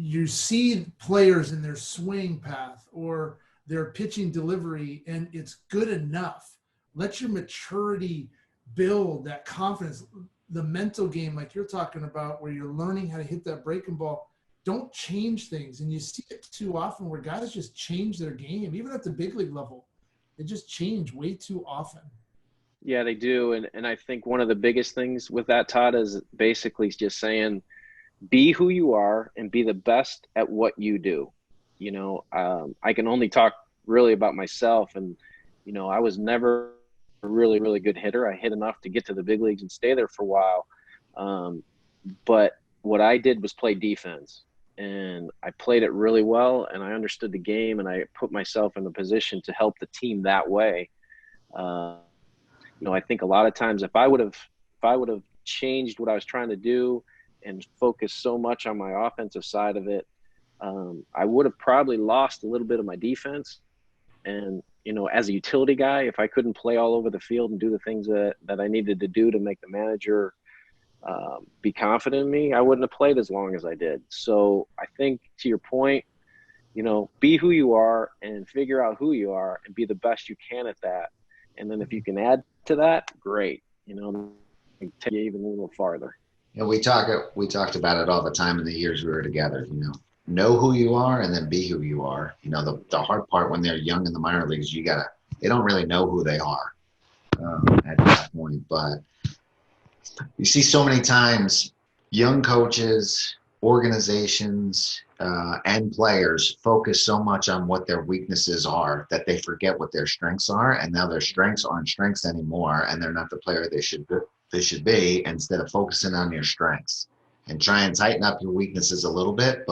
you see players in their swing path or their pitching delivery, and it's good enough. Let your maturity build that confidence. The mental game, like you're talking about, where you're learning how to hit that breaking ball. Don't change things. And you see it too often where guys just change their game, even at the big league level. They just change way too often. Yeah, they do. And I think one of the biggest things with that, Todd, is basically just saying, be who you are and be the best at what you do. I can only talk really about myself. And, I was never a really, really good hitter. I hit enough to get to the big leagues and stay there for a while. But what I did was play defense. And I played it really well, and I understood the game, and I put myself in the position to help the team that way. I think a lot of times if I would have changed what I was trying to do and focused so much on my offensive side of it, I would have probably lost a little bit of my defense. And, as a utility guy, if I couldn't play all over the field and do the things that I needed to do to make the manager be confident in me, I wouldn't have played as long as I did. So I think, to your point, be who you are and figure out who you are and be the best you can at that. And then if you can add to that, great. Take you even a little farther. We talked about it all the time in the years we were together. Know who you are and then be who you are. The hard part when they're young in the minor leagues, they don't really know who they are at that point. But you see so many times young coaches, organizations, and players focus so much on what their weaknesses are that they forget what their strengths are. And now their strengths aren't strengths anymore, and they're not the player they should be, instead of focusing on your strengths and try and tighten up your weaknesses a little bit.